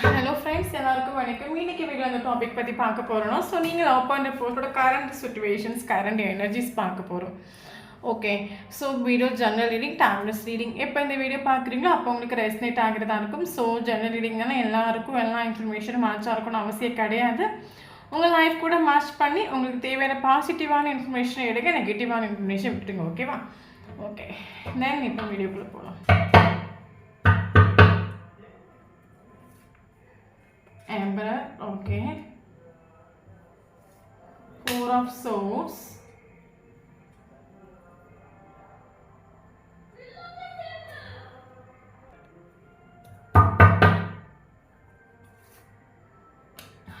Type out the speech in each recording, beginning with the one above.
Hello friends, எல்லாருக்கும் வணக்கம். இன்னைக்கு வீடியோ அந்த டாபிக் பற்றி பார்க்க போகிறோம். ஸோ நீங்கள் லவ் பண்ணுற போட்டோட கரண்ட் சுச்சுவேஷன்ஸ், கரண்ட் எனர்ஜிஸ் பார்க்க போகிறோம். Okay, so video general reading, timeless reading. எப்போ இந்த வீடியோ பார்க்குறீங்களோ அப்போ உங்களுக்கு ரெஸ்னேட் ஆகிறதா இருக்கும். ஸோ ஜெனரல் ரீடிங்னா எல்லாருக்கும் எல்லா இன்ஃபர்மேஷனும் மேட்சாக இருக்கணும்னு அவசியம் கிடையாது. உங்கள் லைஃப் கூட மேட்ச் பண்ணி உங்களுக்கு தேவையான பாசிட்டிவான இன்ஃபர்மேஷன் எடுங்க, நெகட்டிவான இன்ஃபர்மேஷன் விட்டுருங்க. ஓகேவா? ஓகே, தென் இப்போ வீடியோக்குள்ளே போகலாம். Emperor, okay. Four of Swords.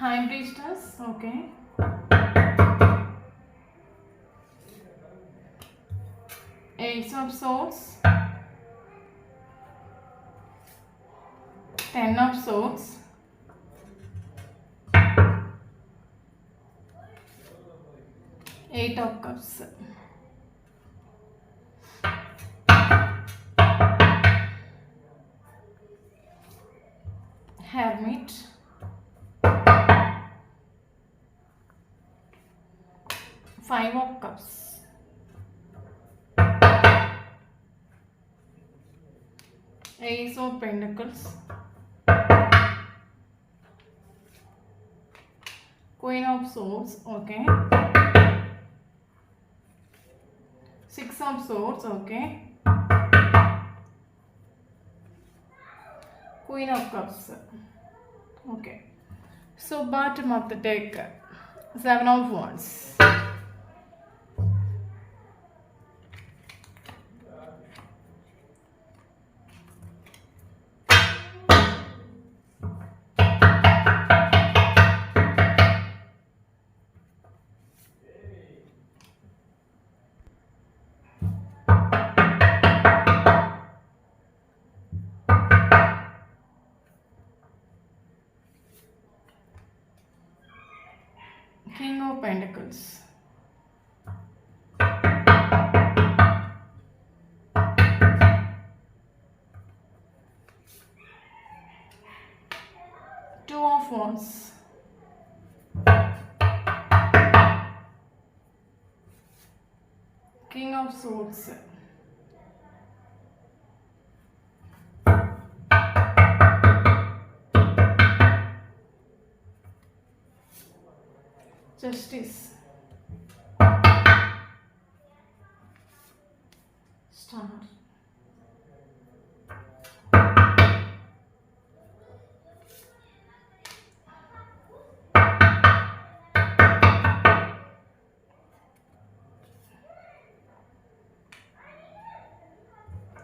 High Priestess, okay. Ace of Swords. Ten of Swords. Eight of Cups. Hermit. Five of Cups. Ace of Pentacles. Queen of Swords, okay. Six of Swords, okay. Queen of Cups, okay. So bottom of the deck, Seven of Wands. King of Pentacles. Two of Wands. King of Swords. Justice. Star.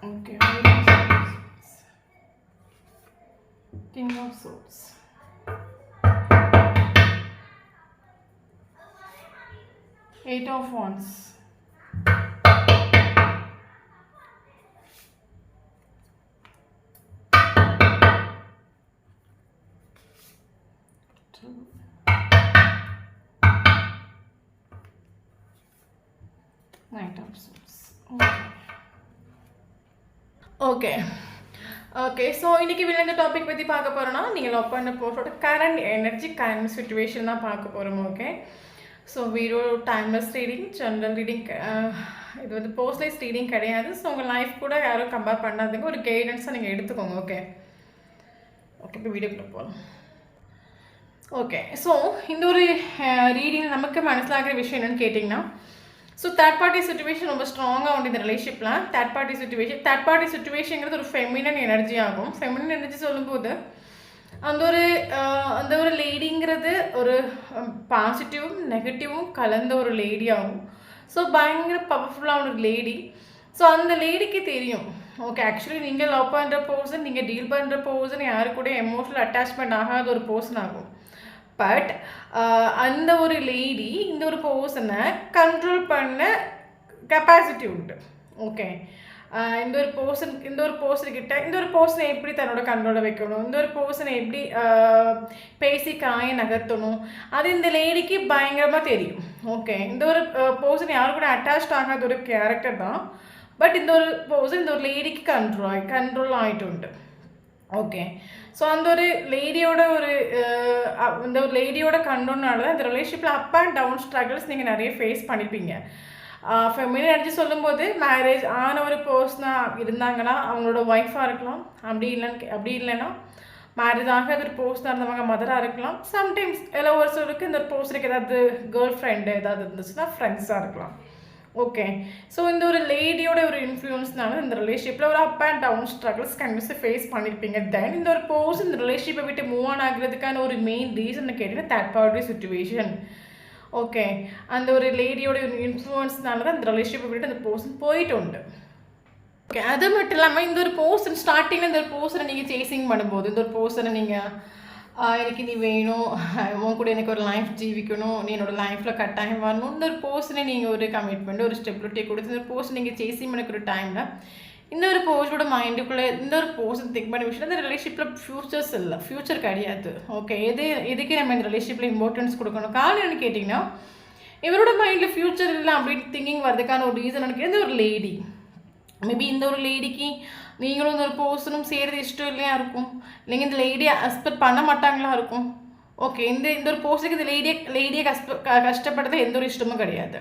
Okay. King of Swords. Eight of Wands. Knight of Swords. Okay. Okay, so இன்றைக்கி இந்த topic பற்றி பார்க்க போகிறோன்னா நீங்கள் love பண்ண போகிறோட current energy, current situation தான் பார்க்க போகிறோம். Okay, so video timeless reading, general reading, இது வந்து போஸ்ட்லைஸ் ரீடிங் கிடையாது. ஸோ உங்கள் லைஃப் கூட யாரும் கம்பேர் பண்ணாதீங்க, ஒரு கைடன்ஸாக நீங்கள் எடுத்துக்கோங்க. ஓகே ஓகே, இப்போ வீடியோக்குள்ளே போகலாம். ஓகே, ஸோ இந்த ஒரு ரீடிங் நமக்கு மனசிலாகிற விஷயம் என்னென்னு கேட்டிங்கன்னா, ஸோ தேர்ட் பார்ட்டி சுச்சுவேஷன் ரொம்ப ஸ்ட்ராங்காக உண்டு இந்த ரிலேஷிப்பில். தேர்ட் பார்ட்டி சுச்சுவேஷனுங்கிறது ஒரு ஃபெமினன் எனர்ஜி ஆகும். ஃபெமினன் எனர்ஜி சொல்லும்போது அந்த ஒரு லேடிங்கிறது ஒரு பாசிட்டிவும் நெகட்டிவும் கலந்த ஒரு லேடி ஆகும். ஸோ பயங்கர பவர்ஃபுல்லான ஒரு லேடி. ஸோ அந்த லேடிக்கு தெரியும், ஓகே ஆக்சுவலி நீங்கள் லவ் பண்ணுற பர்சன், நீங்கள் டீல் பண்ணுற பர்சன் யாரு கூட எமோஷனல் அட்டாச்மெண்ட் ஆகாத ஒரு பர்சன் ஆகும். பட் அந்த ஒரு லேடி இந்த ஒரு பர்சனை கண்ட்ரோல் பண்ண கெப்பாசிட்டி உண்டு. ஓகே, இந்த ஒரு பர்சனை எப்படி தன்னோட கண்ட்ரோலில் வைக்கணும், இந்த ஒரு பர்சனை எப்படி பேசி காய நகர்த்தணும், அது இந்த லேடிக்கு பயங்கரமாக தெரியும். ஓகே, இந்த ஒரு பர்சன் யாரும் கூட அட்டாச்ட் ஆகாத ஒரு கேரக்டர் தான். பட் இந்த ஒரு பர்சன் இந்த ஒரு லேடிக்கு கண்ட்ரோல் ஆகிட்டு உண்டு. ஓகே. ஸோ அந்த ஒரு லேடியோட ஒரு இந்த ஒரு லேடியோட கண்டோனால தான் இந்த ரிலேஷன்ஷிப்பில் அப் அண்ட் டவுன் ஸ்ட்ரகிள்ஸ் நீங்கள் நிறைய ஃபேஸ் பண்ணியிருப்பீங்க. ஃபெமிலியர் எனர்ஜி சொல்லும்போது மேரேஜ் ஆன ஒரு பர்சனாக இருந்தாங்கன்னா அவங்களோட ஒய்ஃபாக இருக்கலாம், அப்படி இல்லைன்னா மேரேஜ் ஆகாத ஒரு பர்சனாக இருந்தவங்க மதராக இருக்கலாம். சம்டைம்ஸ் எல்லாம் ஒரு சிலருக்கு இந்த ஒரு பர்சனுக்கு ஏதாவது கேர்ள் ஃப்ரெண்டு ஏதாவது இருந்துச்சுன்னா ஃப்ரெண்ட்ஸாக இருக்கலாம். ஓகே. ஸோ இந்த ஒரு லேடியோட ஒரு இன்ஃப்ளூயன்ஸ்னால இந்த ரிலேஷன்ஷிப்பில் ஒரு அப் அண்ட் டவுன் ஸ்ட்ரகிள்ஸ் கண்டிப்பாக ஃபேஸ் பண்ணியிருப்பீங்க. தென் இந்த ஒரு பர்சன் இந்த ரிலேஷன்ஷிப்பை விட்டு மூவ் ஆன் ஆகிறதுக்கான ஒரு மெயின் ரீசன் கேட்டிங்கன்னா தேர்ட் பார்ட்டி சிச்சுவேஷன். ஓகே. அந்த ஒரு லேடியோட இன்ஃப்ளூயன்ஸ்னால தான் இந்த ரிலேஷன்ஷிப்பை விட்டு அந்த பர்சன் போயிட்டு உண்டு. ஓகே. அது மட்டும் இல்லாமல் இந்த ஒரு பர்சன் ஸ்டார்டிங்கில் இந்த ஒரு பர்சனை நீங்கள் சேசிங் பண்ணும்போது இந்த ஒரு பர்சனை நீங்கள் எனக்கு நீ வேணும், உன் கூட எனக்கு ஒரு லைஃப் ஜீவிக்கணும், நீ என்னோட லைஃப்பில் கட்டாயம் வரணும், இந்த ஒரு பர்சனை நீங்கள் ஒரு கமிட்மெண்ட் ஒரு ஸ்டெபிலிட்டி கொடுத்து இந்த ஒரு பர்சன் நீங்கள் சேசிங் பண்ணிக்கிற டைமில் இந்த ஒரு பர்சனோட மைண்டுக்குள்ளே இந்த ஒரு பர்சன் திங்க் பண்ண விஷயம் இந்த ரிலேஷன்ஷிப்பில் ஃப்யூச்சர்ஸ் இல்லை, ஃப்யூச்சர் கிடையாது. ஓகே. எதுக்கு நம்ம இந்த ரிலேஷன்ஷிப்பில் இம்பார்ட்டன்ஸ் கொடுக்கணும்? காரணம் என்ன கேட்டிங்கன்னா இவரோட மைண்டில் ஃப்யூச்சர் இல்லை அப்படின்னு திங்கிங் வரதுக்கான ஒரு ரீசன் எனக்கு இந்த ஒரு லேடி மேபி இந்த ஒரு லேடிக்கு நீங்களும் இந்த ஒரு பர்சனும் செய்கிறது இஷ்டம் இல்லையா இருக்கும், இல்லைங்க இந்த லேடியை அக்செப்ட் பண்ண மாட்டாங்களா இருக்கும். ஓகே. இந்த ஒரு பர்சனுக்கு இந்த லேடியை கஷ்டப்படுறது எந்த ஒரு இஷ்டமும் கிடையாது.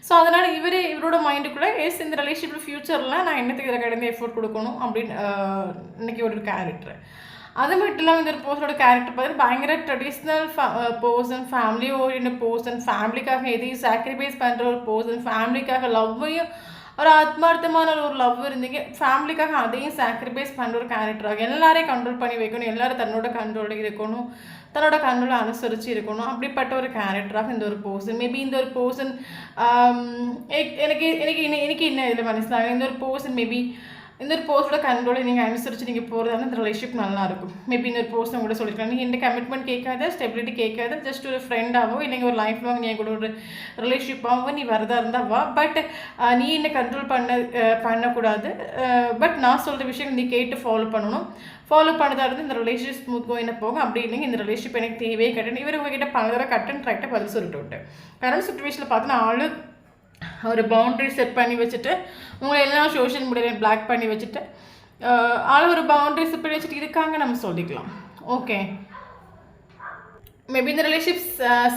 ஸோ அதனால் இவரோட மைண்டுக்குள்ளே இந்த ரிலேஷன்ஷிப்பில் ஃப்யூச்சரில் நான் என்னத்துக்கு இதில் கடந்து எஃபோர்ட் கொடுக்கணும் அப்படின்னு இன்னைக்கு ஒரு கேரக்டர். அது மட்டும் இல்லாமல் இந்த ஒரு பர்சனோட கேரக்டர் பார்த்து பயங்கர traditional person, family orient person, ஃபேமிலிக்காக எதையும் சாக்ரிஃபைஸ் பண்ணுற ஒரு பர்சன், ஃபேமிலிக்காக லவ்வையும் ஒரு ஆத்மார்த்தமான ஒரு லவ் இருந்தீங்க, ஃபேமிலிக்காக அதையும் சாக்ரிஃபைஸ் பண்ணுற ஒரு கேரக்டராக எல்லாரையும் கண்ட்ரோல் பண்ணி வைக்கணும், எல்லோரும் தன்னோட கண்ட்ரோலில் இருக்கணும், தன்னோட கண்ட்ரோலை அனுசரித்து இருக்கணும், அப்படிப்பட்ட ஒரு கேரக்டராக இந்த ஒரு பர்சன். மேபி இந்த ஒரு பர்சன் எனக்கு எனக்கு எனக்கு என்ன இதில் மனசிலாக இந்த ஒரு பர்சன் மேபி இந்த ஒரு பர்சனோட கண்ட்ரோலை நீங்கள் அனுசரித்து நீங்கள் போகிறதால இந்த ரிலேஷன்ஷிப் நல்லாயிருக்கும். மேபி இந்த ஒரு பர்சன் கூட சொல்லியிருக்காங்க நீங்கள் எந்த கமிட்மெண்ட் கேட்காத, ஸ்டெபிலிட்டி கேட்காத, ஜஸ்ட் ஒரு ஃப்ரெண்டாகவோ இல்லைங்க ஒரு லைஃப் லாங் நீ கூட ஒரு ரிலேஷன்ஷிப்பாகவோ நீ வரதா இருந்தால் வா, பட் நீ என்ன கண்ட்ரோல் பண்ணக்கூடாது. பட் நான் சொல்கிற விஷயம் நீ கேட்டு ஃபாலோ பண்ணணும். ஃபாலோ பண்ணதாக இருந்து இந்த ரிலேஷன்ஷிப் ஸ்மூத் கோயின்னு போகும். அப்படி இல்லைங்க இந்த ரிலேஷன்ஷிப் எனக்கு தேவையே கிடையாது. இவர் உங்ககிட்ட பல தடவை கட் அண்ட் ட்ராக்டாக பதில் சொல்லிட்டு விட்டு கரண்ட் சுச்சுவேஷனில் பார்த்தோன்னா ஆளு ஒரு பவுண்ட்ரி செட் பண்ணி வச்சுட்டு உங்களை எல்லாம் சோஷியல் மீடியாவில் பிளாக் பண்ணி வச்சுட்டு ஆள் ஒரு பவுண்ட்ரி செட் பண்ணி வச்சுட்டு இருக்காங்க நம்ம சொல்லிக்கலாம். ஓகே. மேபி இந்த ரிலேஷன்ஷிப்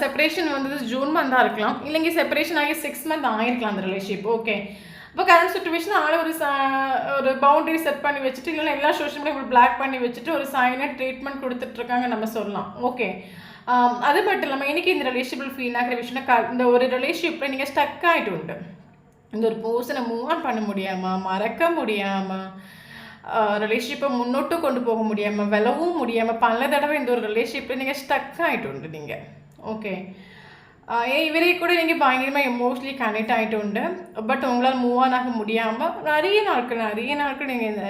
செப்பரேஷன் வந்தது ஜூன் மந்தாக இருக்கலாம், இல்லைங்க செப்பரேஷன் ஆகி 6 மந்த் ஆகிருக்கலாம் அந்த ரிலேஷன்ஷிப். ஓகே. இப்போ கரண்ட் சுச்சுவேஷன் ஆள் ஒரு பவுண்டரி செட் பண்ணி வச்சுட்டு இல்லைன்னா எல்லா சோஷியல் மீடியா பிளாக் பண்ணி வச்சுட்டு ஒரு சைலண்ட் ட்ரீட்மெண்ட் கொடுத்துட்ருக்காங்க நம்ம சொல்லலாம். ஓகே. அது மட்டும் இல்லாமல் எனக்கு இந்த ரிலேஷன்ஷிப்பில் ஃபீல் ஆகிற விஷயம் இந்த ஒரு ரிலேஷன்ஷிப்பில் நீங்கள் ஸ்டக் ஆகிட்டு உண்டு, இந்த ஒரு பர்சனை மூவ் ஆன் பண்ண முடியாமல், மறக்க முடியாமல், ரிலேஷன்ஷிப்பை முன்னோட்டு கொண்டு போக முடியாமல், விளவும் முடியாமல் பல தடவை இந்த ஒரு ரிலேஷன்ஷிப்பில் நீங்கள் ஸ்டக் ஆகிட்டு உண்டு நீங்கள். ஓகே. இவரே கூட நீங்கள் பயங்கரமாக எமோஷ்னலி கனெக்ட் ஆகிட்டு உண்டு, பட் உங்களால் மூவ் ஆன் ஆக முடியாமல் நிறைய நாட்கள்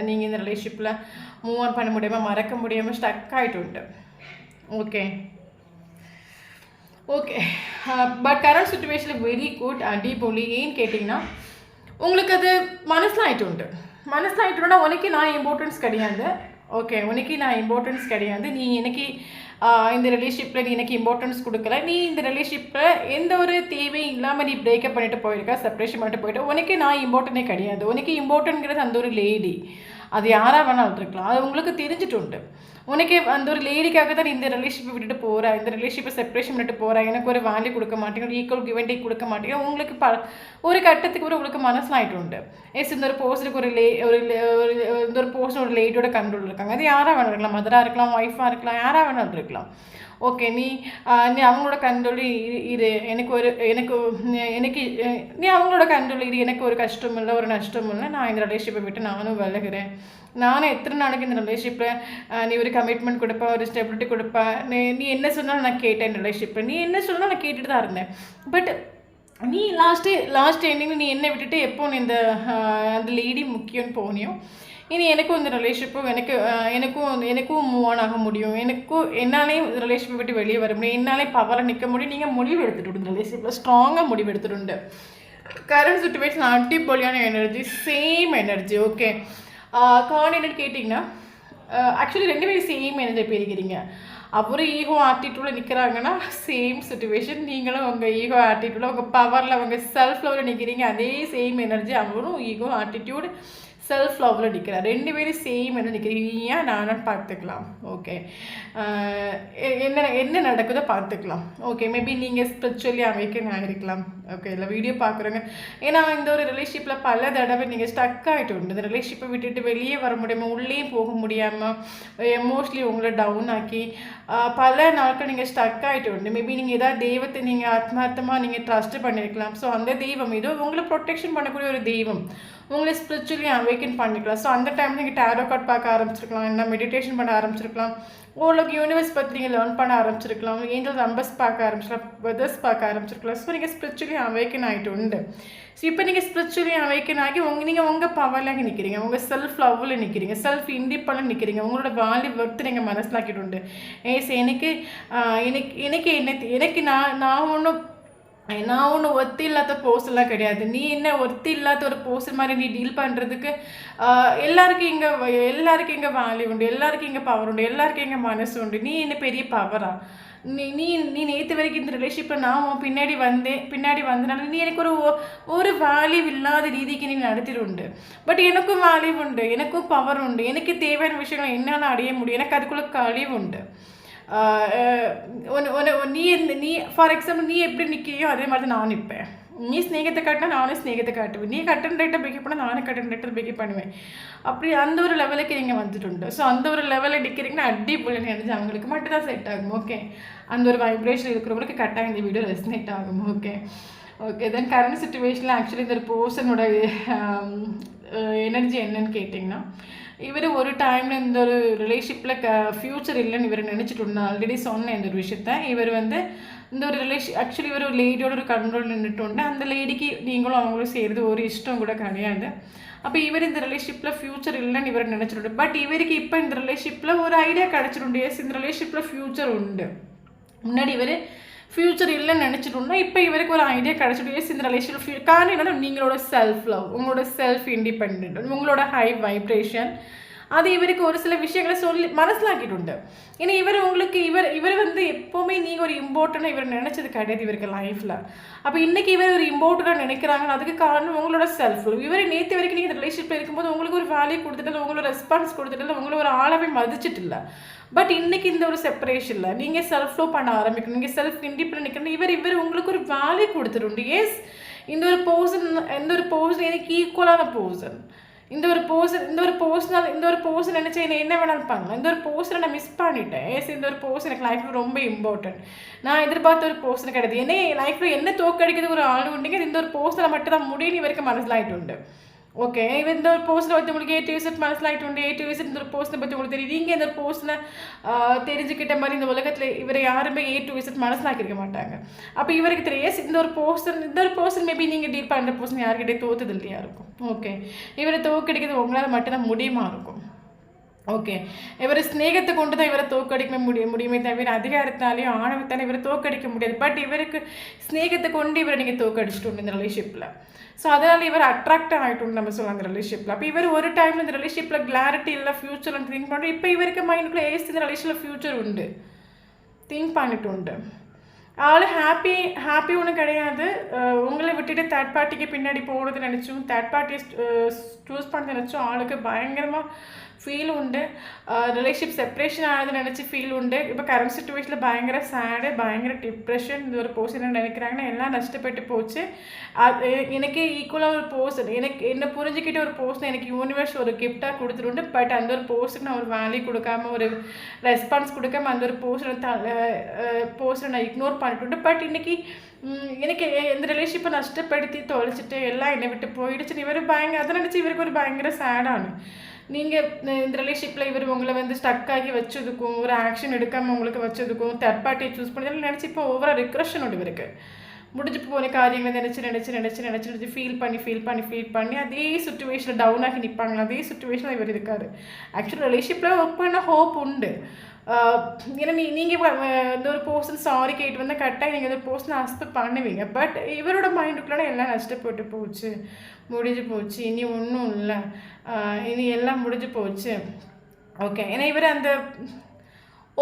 நீங்கள் இந்த ரிலேஷன்ஷிப்பில் மூவ் ஆன் பண்ண முடியாமல், மறக்க முடியாமல் ஸ்டக் ஆகிட்டு உண்டு. ஓகே. ஓகே. பட் கரண்ட் சுச்சுவேஷனில் வெரி குட் அடிபொலி. ஏன்னு கேட்டிங்கன்னா உங்களுக்கு அது மனசிலாகிட்டுனா உனக்கு நான் இம்பார்ட்டன்ஸ் கிடையாது. ஓகே. உனக்கு நான் இம்பார்ட்டன்ஸ் கிடையாது, நீ எனக்கு இந்த ரிலேஷன்ஷிப்பில் நீ எனக்கு இம்பார்ட்டன்ஸ் கொடுக்கல, நீ இந்த ரிலேஷன்ஷிப்பில் எந்த ஒரு தேவையும் இல்லாமல் நீ பிரேக்கப் பண்ணிட்டு போயிருக்கா, செப்பரேஷன் பண்ணிட்டு போயிட்டு உனக்கு நான் இம்பார்ட்டனே கிடையாது. உனக்கு இம்பார்ட்டன்ங்கிறது அந்த ஒரு லேடி, அது யாராக வேணாலும் இருக்கலாம், அது உங்களுக்கு தெரிஞ்சுட்டு உண்டு. உனக்கு அந்த ஒரு லேடிக்காக தான் இந்த ரிலேஷன்ஷிப்பை விட்டுட்டு போகிறா, இந்த ரிலேஷன்ஷிப்பை செப்பரேஷன் பண்ணிட்டு போகிறா, எனக்கு ஒரு வேல்யூ கொடுக்க மாட்டேங்க, ஒரு ஈக்குவல் கிவ் அண்ட் டேக் கொடுக்க மாட்டேங்க, உங்களுக்கு ஒரு கட்டத்துக்கு ஒரு உங்களுக்கு மனசிலாகிட்டு உண்டு. இந்த ஒரு பர்சனுக்கு இந்த ஒரு பர்சன் ஒரு லேடியோட கண்ட்ரோல் இருக்காங்க, அது யாராக வேணாலும் இருக்கலாம், மதராக இருக்கலாம், ஒய்ஃபாக இருக்கலாம், யாராக வேணாலும் இருக்கலாம். ஓகே. நீ அவங்களோட கண்ட்ரோல் இது எனக்கு நீ அவங்களோட கண்ட்ரோல் இது எனக்கு ஒரு கஷ்டம் இல்லை, ஒரு நஷ்டம் இல்லை, நான் இந்த ரிலேஷன்ஷிப்பை விட்டு நானும் விலகிறேன், நானும் எத்தனை நாளைக்கு இந்த ரிலேஷன்ஷிப்பில் நீ ஒரு கமிட்மெண்ட் கொடுப்பேன், ஒரு ஸ்டெபிலிட்டி கொடுப்பேன், நீ என்ன சொன்னாலும் நான் கேட்டேன், இந்த ரிலேஷன்ஷிப்பில் நீ என்ன சொன்னாலும் நான் கேட்டுட்டு தான் இருந்தேன். பட் நீ லாஸ்ட் எண்டிங்கில் நீ என்னை விட்டுட்டு எப்போ நீ அந்த லேடி முக்கியம்னு போனியோ, இனி எனக்கும் இந்த ரிலேஷன்ஷிப்பும் எனக்கும் மூவ் ஆன் ஆக முடியும், என்னாலேயும் ரிலேஷன்ஷிப்பை விட்டு வெளியே வர முடியும், என்னாலே பவராக நிற்க முடியும். நீங்கள் முடிவு எடுத்துட்டு இந்த ரிலேஷன்ஷிப்பில் ஸ்ட்ராங்காக முடிவு எடுத்துட்டு கரண்ட் சுச்சுவேஷன் அடிப்பொலியான எனர்ஜி, சேம் எனர்ஜி. ஓகே. காரணம் என்னன்னு கேட்டிங்கன்னா ஆக்சுவலி 2 பேரும் சேம் எனர்ஜி போயிருக்கிறீங்க. அவரும் ஈகோ ஆட்டிடியூடில் நிற்கிறாங்கன்னா சேம் சுச்சுவேஷன், நீங்களும் உங்கள் ஈகோ ஆட்டிடியூடில் உங்கள் பவரில் உங்கள் செல்ஃப் லெவலில் நிற்கிறீங்க, அதே சேம் எனர்ஜி. அவரும் ஈகோ ஆட்டிடியூட் செல்ஃப் லவ்வில் நிற்கிறார். 2 பேரும் சேம் என்ன நிற்கிறீங்க, நீயா நானும் பார்த்துக்கலாம். ஓகே, என்ன நடக்குதோ பார்த்துக்கலாம். ஓகே, மேபி நீங்கள் ஸ்பிரிச்சுவலி அவேக்கன் ஆகிருக்கலாம். ஓகே, இல்லை வீடியோ பார்க்குறோங்க. ஏன்னா இந்த ஒரு ரிலேஷன்ஷிப்பில் பல தடவை நீங்கள் ஸ்டக் ஆகிட்டு உண்டு. இந்த ரிலேஷன்ஷிப்பை விட்டுட்டு வெளியே வர முடியாமல், உள்ளேயும் போக முடியாமல், எமோஷ்னலி உங்களை டவுன் ஆக்கி பல நாட்கள் நீங்கள் ஸ்டக் ஆகிட்டு உண்டு. மேபி நீங்கள் ஏதாவது தெய்வத்தை நீங்கள் ஆத்மார்த்தமாக நீங்கள் ட்ரஸ்ட் பண்ணியிருக்கலாம். ஸோ அந்த தெய்வம் ஏதோ உங்களை ப்ரொடெக்ஷன் பண்ணக்கூடிய ஒரு தெய்வம் உங்களை ஸ்பிரிச்சுவலி அவேக்கன் பண்ணிக்கலாம். ஸோ அந்த டைம் நீங்கள் டேரோ கார்ட் பார்க்க ஆரம்பிச்சிருக்கலாம், என்ன மெடிடேஷன் பண்ண ஆரம்பிச்சிருக்கலாம், ஓரளவுக்கு யூனிவர்ஸ் பற்றி நீங்கள் லேர்ன் பண்ண ஆரம்பிச்சிருக்கலாம், ஏஞ்சல் நம்பர்ஸ் பார்க்க ஆரம்பிச்சிருக்கலாம், வெதர்ஸ் பார்க்க ஆரம்பிச்சிருக்கலாம். ஸோ நீங்கள் ஸ்பிரிச்சுவலி அவேக்கன் ஆகிட்டு உண்டு. ஸோ இப்போ நீங்கள் ஸ்பிரிச்சுவலி அவேக்கன் ஆகி நீங்கள் உங்கள் பவர்லாக நிற்கிறீங்க, உங்கள் செல்ஃப் லவ்வில் நிற்கிறீங்க, செல்ஃப் இண்டிபெண்டன்ட் நிற்கிறீங்க, உங்களோட வேல்யூ ஒர்த்து நீங்கள் மனசிலாக்கிட்டு உண்டு. எனக்கு எனக்கு நான் ஒன்றும் ஒர்த்தி இல்லாத போஸ்டெல்லாம் கிடையாது. நீ என்ன ஒர்த்தி இல்லாத ஒரு போஸ்டர் மாதிரி நீ டீல் பண்ணுறதுக்கு எல்லாருக்கும் இங்கே வேல்யூ உண்டு, எல்லாருக்கும் இங்கே பவர் உண்டு, எல்லாருக்கும் இங்கே மனசு உண்டு. நீ என்ன பெரிய பவரா? நீ நேற்று வரைக்கும் இந்த ரிலேஷன்ஷிப்பில் நான் பின்னாடி வந்தனால நீ எனக்கு ஒரு வேல்யூ இல்லாத ரீதிக்கு நீ நடத்திடுண்டு. பட் எனக்கும் வேல்யூ உண்டு, எனக்கும் பவர் உண்டு, எனக்கு தேவையான விஷயங்கள் என்னால் அடைய முடியும், எனக்கு அதுக்குள்ளே கழிவு உண்டு. நீ ஃபார் எக்ஸாம்பிள் நீ எப்படி நிற்கிறியோ அதே மாதிரி நான் நிற்பேன். நீ ஸ்நேகத்தை காட்டினா நானும் ஸ்நேகத்தை காட்டுவேன், நீ கட்டன் ரேட்டை பிக்கப் பண்ணால் நானும் கட்டன் ரேட்டை பிக்கப் பண்ணுவேன். அப்படி அந்த ஒரு லெவலுக்கு நீங்கள் வந்துட்டு. ஸோ அந்த ஒரு லெவலில் நிற்கிறீங்கன்னா அடிப்பொலின்னு நினைச்சு அவங்களுக்கு மட்டும் தான் செட் ஆகும். ஓகே, அந்த ஒரு வைப்ரேஷன் இருக்கிறவங்களுக்கு கரெக்டாக இந்த வீடியோ ரெசனேட் ஆகும். ஓகே தென் கரண்ட் சுச்சுவேஷனில் ஆக்சுவலி இந்த பர்சனோட எனர்ஜி என்னன்னு கேட்டிங்கன்னா, இவர் ஒரு டைமில் இந்த ஒரு ரிலேஷன்ஷிப்பில் ஃப்யூச்சர் இல்லைன்னு இவர் நினச்சிட்டு இருந்தால் ஆல்ரெடி சொன்னேன் இந்த ஒரு விஷயத்த. இவர் இந்த ஒரு ஆக்சுவலி இவர் ஒரு லேடியோட ஒரு கண்ட்ரோல் நின்றுட்டு அந்த லேடிக்கு நீங்களும் அவங்களும் செய்கிறது ஒரு இஷ்டம் கூட கிடையாது. அப்போ இவர் இந்த ரிலேஷன்ஷிப்பில் ஃப்யூச்சர் இல்லைன்னு இவர் நினச்சிட்டு. பட் இவருக்கு இப்போ இந்த ரிலேஷன்ஷிப்பில் ஒரு ஐடியா கிடச்சிட்டு, எஸ் இந்த ரிலேஷன்ஷிப்பில் ஃப்யூச்சர் உண்டு. முன்னாடி இவர் ஃப்யூச்சர் இல்லைன்னு நினச்சிட்டோம்னா இப்போ இவருக்கு ஒரு ஐடியா கிடச்சிட்டு, எஸ் இந்த ரிலேஷன்ஷிப் காரணம் என்னன்னா நீங்களோட செல்ஃப் லவ், உங்களோட செல்ஃப் இண்டிபெண்ட், உங்களோட ஹை வைப்ரேஷன் அது இவருக்கு ஒரு சில விஷயங்களை சொல்லி மனசிலாக்கிட்டு. ஏன்னா இவர் எப்போவுமே நீங்கள் ஒரு இம்பார்ட்டண்டாக இவர் நினச்சது கிடையாது இவருக்கு லைஃப்பில். அப்போ இன்றைக்கி இவர் ஒரு இம்பார்ட்டண்டாக நினைக்கிறாங்க, அதுக்கு காரணம் உங்களோட செல்ஃப் லவ். இவர் நேற்று வரைக்கும் நீங்கள் இந்த ரிலேஷன்ஷிப்பில் இருக்கும்போது உங்களுக்கு ஒரு வேல்யூ கொடுத்துட்டு, உங்களோட ரெஸ்பான்ஸ் கொடுத்துட்டு, உங்களை ஒரு ஆளவே மதிச்சிட்டு இல்லை. பட் இன்றைக்கி இந்த ஒரு செப்பரேஷனில் நீங்கள் செல்ஃப் லவ் பண்ண ஆரம்பிக்கணும், நீங்கள் செல்ஃப் இண்டிபெண்டன்ட் நிற்கணும். இவர் உங்களுக்கு ஒரு வேல்யூ கொடுத்துருண்டு. எஸ் இந்த ஒரு பர்சன் எனக்கு ஈக்குவலான பர்சன், இந்த ஒரு பர்சன் நினச்சா என்ன வேணாலும் பண்ணலாம். இந்த ஒரு பர்சனை நான் மிஸ் பண்ணிட்டேன். எஸ் இந்த ஒரு பர்சன் எனக்கு லைஃப்பில் ரொம்ப இம்பார்ட்டன்ட். நான் எதிர்பார்த்த ஒரு பர்சன் கிடையாது. என்ன லைஃப்பில் என்ன தோக்கடிக்கிறது ஒரு ஆள் உண்டுங்க, இந்த ஒரு பர்சனை மட்டும் தான் முடியும் இவருக்கு மனசிலாயிட்டு உண்டு. ஓகே, இந்த ஒரு போஸ்ட்டை பற்றி உங்களுக்கு A to Z மனசிலாயிட்டு உண்டு. A to Z இந்த ஒரு போஸ்ட்டை பற்றி உங்களுக்கு தெரியும். நீங்கள் இந்த ஒரு போஸ்ட்டை தெரிஞ்சுக்கிட்ட மாதிரி இந்த உலகத்தில் இவரை யாருமே A to Z மனசிலாக்கிருக்க மாட்டாங்க. அப்போ இவருக்கு தெரியும் இந்த ஒரு பர்சன் மேபி நீங்கள் டீல் பண்ணுற பர்சன் யாருக்கிட்டே தோத்துது இல்லையா இருக்கும். ஓகே, இவரை தோக்கடிக்கிறது உங்களால் மட்டும்தான் முடியுமா இருக்கும். ஓகே, இவர் ஸ்நேகத்தை கொண்டு தான் இவரை தோக்கடிக்க முடியுமே தவிர அதிகாரத்தாலேயும் ஆணவத்தாலையும் இவரை தோக்கடிக்க முடியாது. பட் இவருக்கு ஸ்நேகத்தை கொண்டு இவரை நீங்கள் தோக்கடிச்சிட்டு இந்த ரிலேஷன்ஷிப்பில். ஸோ அதனால் இவர் அட்ராக்ட் ஆகிட்டு நம்ம சொல்லலாம் அந்த ரிலேஷன்ஷிப்பில். அப்போ இவர் ஒரு டைமில் இந்த ரிலேஷன்ஷிப்பில் கிளாரிட்டி இல்லை, ஃப்யூச்சர் திங்க் பண்ணுறோம். இப்போ இவருக்கு மைண்டுக்குள்ளே இந்த ரிலேஷனில் ஃப்யூச்சர் உண்டு, திங்க் பண்ணிட்டு உண்டு. ஆள் ஹாப்பி ஒன்றும் கிடையாது. உங்களை விட்டுட்டு தேர்ட் பார்ட்டிக்கு பின்னாடி போகிறது நினச்சோம், தேர்ட் பார்ட்டியை சூஸ் பண்ண நினச்சோம். ஆளுக்கு பயங்கரமாக ஃபீல் உண்டு. ரிலேஷன்ஷிப் செப்பரேஷன் ஆகுதுன்னு நினச்சி ஃபீல் உண்டு. இப்போ கரண்ட் சுச்சுவேஷனில் பயங்கர சேடு, பயங்கர டிப்ரெஷன். இந்த ஒரு பர்சன் என்ன நினைக்கிறாங்கன்னா எல்லாம் நஷ்டப்பட்டு போச்சு, எனக்கு ஈக்குவலாக ஒரு பர்சன், என்ன புரிஞ்சுக்கிட்ட ஒரு பர்சன் எனக்கு யூனிவர்ஸ் ஒரு கிஃப்டாக கொடுத்துருண்டு. பட் அந்த ஒரு பர்சனுக்கு நான் ஒரு வேல்யூ கொடுக்காம, ஒரு ரெஸ்பான்ஸ் கொடுக்காம அந்த ஒரு பர்சனை நான் இக்னோர் பண்ணிட்டு. பட் இன்றைக்கி எனக்கு இந்த ரிலேஷன்ஷிப்பை நஷ்டப்படுத்தி தொலைச்சிட்டு எல்லாம் என்னை விட்டு போயிடுச்சுன்னு இவர் அதை நினச்சி இவருக்கு ஒரு பயங்கர சேடானு. நீங்கள் இந்த ரிலேஷன்ஷிப்பில் இவர் உங்களை ஸ்டக் ஆகி வச்சதுக்கும், ஒரு ஆக்ஷன் எடுக்காமல் உங்களுக்கு வச்சதுக்கும், தேர்ட் பார்ட்டியை சூஸ் பண்ணி நினச்சி இப்போ ஓவராக ரிக்ரெஷன் ஒன்று இருக்கு. முடிஞ்சு போன காரியங்களை நினச்சி ஃபீல் பண்ணி அதே சுச்சுவேஷனில் டவுன் ஆகி நிற்பாங்க. அதே சுச்சுவேஷனில் இவர் இருக்கார். ஆக்சுவலி ரிலேஷன்ஷிப்பில் ஒர்க் பண்ண ஹோப் உண்டு. ஏன்னா நீங்கள் இந்த ஒரு பர்சன் சாரி கேட்டு வந்தால் கரெக்டாக நீங்கள் இந்த பர்சனை அக்செப்ட் பண்ணுவீங்க. பட் இவரோட மைண்டுக்குள்ளே எல்லாம் நஷ்டப்பட்டு போச்சு, முடிஞ்சு போச்சு, இனி ஒன்றும் இல்லை, இனி எல்லாம் முடிஞ்சு போச்சு. ஓகே, ஏன்னா இவர் அந்த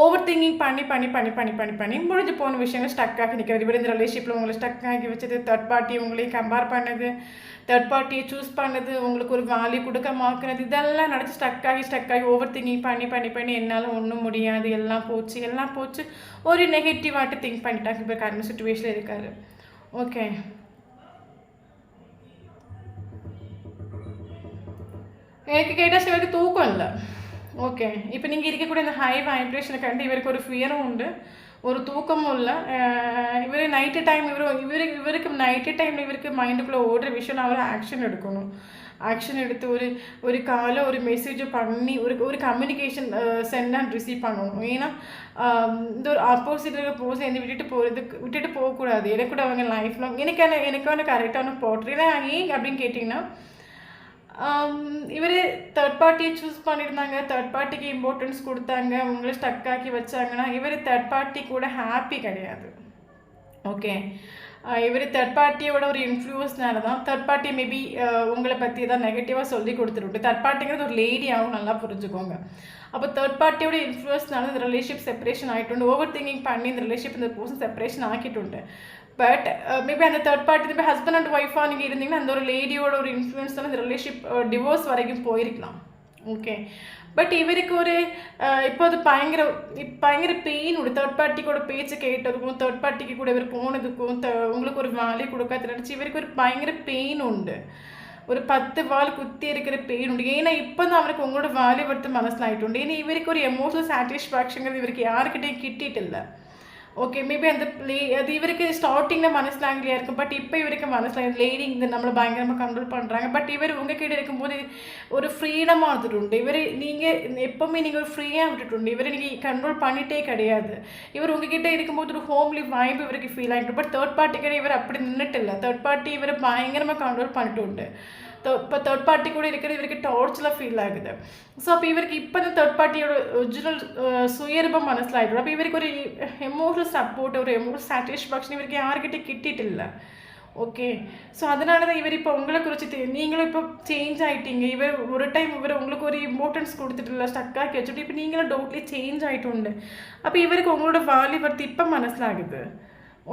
ஓவர் திங்கிங் பண்ணி முடிஞ்சு போன விஷயங்கள் ஸ்டக் ஆகி நிற்கிறது. இவர் இந்த ரிலேஷன்ஷிப்பில் உங்களை ஸ்டக் ஆகி வச்சது, தேர்ட் பார்ட்டி உங்களையும் கம்பேர் பண்ணது, தேர்ட் பார்ட்டியை சூஸ் பண்ணது, உங்களுக்கு ஒரு வேல்யூ கொடுக்க மாக்குறது, இதெல்லாம் நடந்து ஸ்டக் ஆகி ஓவர் திங்கிங் பண்ணி என்னால் ஒன்றும் முடியாது, எல்லாம் போச்சு ஒரு நெகட்டிவாட்டு திங்க் பண்ணிட்டாங்க. இப்போ கரண்ட் சுச்சுவேஷனில் இருக்காரு. ஓகே, எனக்கு கேட்டால் இவருக்கு தூக்கம் இல்லை. ஓகே, இப்போ நீங்கள் இருக்கக்கூடிய இந்த ஹை வைப்ரேஷனை கண்டு இவருக்கு ஒரு ஃபியரும் உண்டு, ஒரு தூக்கமும் இல்லை. இவர் நைட்டு டைம் இவருக்கு நைட்டு டைமில் இவருக்கு மைண்டுக்குள்ளே ஓடுற விஷயம் அவர் ஆக்ஷன் எடுத்து ஒரு காலை ஒரு மெசேஜ் பண்ணி ஒரு கம்யூனிகேஷன் சென்ட் அண்ட் ரிசீவ் பண்ணணும். ஏன்னா இந்த ஒரு ஆப்போசிட் போஸ் என்னை விட்டுட்டு போகக்கூடாது. எனக்கு கூட அவங்க லைஃப் லாங் எனக்கான கரெக்டான போர்ட்ரேட். ஏன் அப்படின்னு கேட்டிங்கன்னா, இவர் தேர்ட் பார்ட்டியை சூஸ் பண்ணியிருந்தாங்க, தேர்ட் பார்ட்டிக்கு இம்பார்ட்டன்ஸ் கொடுத்தாங்க, உங்களை ஸ்டக் ஆக்கி வச்சாங்கன்னா இவர் தேர்ட் பார்ட்டி கூட ஹாப்பி கிடையாது. ஓகே, இவர் தேர்ட் பார்ட்டியோட ஒரு இன்ஃப்ளூயன்ஸ்னால தான் தேர்ட் பார்ட்டி மேபி உங்களை பற்றி தான் நெகட்டிவாக சொல்லி கொடுத்துருட்டு. தேர்ட் பார்ட்டிங்கிறது ஒரு லேடியாகவும் நல்லா புரிஞ்சுக்கோங்க. அப்போ தேர்ட் பார்ட்டியோட இன்ஃப்ளூயன்ஸ்னால இந்த ரிலேஷன்ஷிப் செப்பரேஷன் ஆகிட்டு, ஓவர் திங்கிங் பண்ணி இந்த ரிலேஷன்ஷிப் இந்த பர்சன் செப்பரேஷன் ஆக்கிட்டு. பட் மேபி அந்த தேர்ட் பார்ட்டி இப்போ ஹஸ்பண்ட் அண்ட் ஒய்ஃபாக நீங்கள் இருந்தீங்கன்னா அந்த ஒரு லேடியோட ஒரு இன்ஃப்ளூயன்ஸ் தான் இந்த ரிலேஷன்ஷிப் டிவோர்ஸ் வரைக்கும் போயிருக்கலாம். ஓகே, பட் இவருக்கு ஒரு இப்போ அது பயங்கர பெயின் உண்டு. தேர்ட் பார்ட்டிக்கோட பேச்சு கேட்டதுக்கும் தேர்ட் பார்ட்டிக்கு கூட இவர் போனதுக்கும் உங்களுக்கு ஒரு வேலையை கொடுக்காது நினச்சி இவருக்கு ஒரு பயங்கர பெயின் உண்டு, ஒரு 10 வால் குத்தி இருக்கிற பெயின் உண்டு. ஏன்னா இப்போ தான் அவருக்கு உங்களோட வேலையை படுத்த மனசில் ஆகிட்டு உண்டு. ஏன்னா இவருக்கு ஒரு எமோஷனல் சாட்டிஸ்ஃபேக்ஷனுங்கிறது இவருக்கு யாருக்கிட்டையும் கிட்டிட்டு இல்லை. ஓகே, மேபி அந்த அது இவருக்கு ஸ்டார்டிங்கில் மனசில் ஆங்கிலியாக இருக்கும். பட் இப்போ இவருக்கு மனசில் லேடி இந்த நம்மளை பயங்கரமாக கண்ட்ரோல் பண்ணுறாங்க. பட் இவர் உங்ககிட்ட இருக்கும்போது ஒரு ஃப்ரீடமாக வந்துட்டு இவர் நீங்கள் எப்போவுமே நீங்கள் ஒரு ஃப்ரீயாக விட்டுட்டு இவரை நீங்கள் கண்ட்ரோல் பண்ணிட்டே கிடையாது. இவர் உங்ககிட்ட இருக்கும்போது ஒரு ஹோம்லி வைப் இவருக்கு ஃபீல் ஆகிட்டு. பட் தேர்ட் பார்ட்டிக்கிட்ட இவர் அப்படி நின்றுட்டு இல்லை. தேர்ட் பார்ட்டி இவரை பயங்கரமாக கண்ட்ரோல் பண்ணிட்டு உண்டு. இப்போ தேர்ட் பார்ட்டி கூட இருக்கிறது இவருக்கு டார்ச்சலாக ஃபீல் ஆகுது. ஸோ அப்போ இவருக்கு இப்போ இந்த தேர்ட் பார்ட்டியோட ஒரிஜினல் சுயரூபம் மனசில் ஆகிடும். அப்போ இவருக்கு ஒரு எமோஷனல் சப்போர்ட், ஒரு எமோஷனல் சாட்டிஸ்ஃபேக்ஷன் இவருக்கு யாருக்கிட்டே கிட்டிட்டு இல்லை. ஓகே, ஸோ அதனால தான் இவர் இப்போ உங்களை குறித்து நீங்களும் இப்போ சேஞ்ச் ஆகிட்டீங்க. ஒரு டைம் உங்களுக்கு ஒரு இம்பார்ட்டன்ஸ் கொடுத்துட்டு இல்லை, ஸ்டக் ஆக்கி வச்சுட்டு இப்போ நீங்களும் டோட்லி சேஞ்ச் ஆகிட்டு உண்டு. அப்போ இவருக்கு உங்களோட வேல்யூ பற்றி இப்போ மனசில் ஆகுது.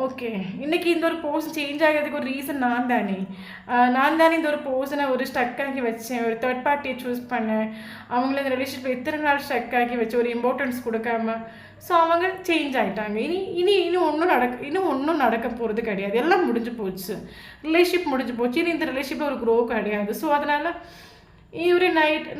ஓகே, இன்றைக்கி இந்த ஒரு போர்ஷன் சேஞ்ச் ஆகிறதுக்கு ஒரு ரீசன் நான் தானே இந்த ஒரு போர்ஷனை ஒரு ஸ்டக் ஆக்கி வச்சேன், ஒரு தேர்ட் பார்ட்டியை சூஸ் பண்ணேன், அவங்கள இந்த ரிலேஷன்ஷிப் எத்தனை நாள் ஸ்டக் ஆக்கி வச்சு ஒரு இம்பார்ட்டன்ஸ் கொடுக்காம. ஸோ அவங்க சேஞ்ச் ஆகிட்டாங்க. இன்னும் ஒன்றும் நடக்க போகிறது கிடையாது. எல்லாம் முடிஞ்சு போச்சு, ரிலேஷன்ஷிப் முடிஞ்சு போச்சு. இனி இந்த ரிலேஷன்ஷிப்பில் ஒரு க்ரோ கிடையாது. ஸோ அதனால் இவர்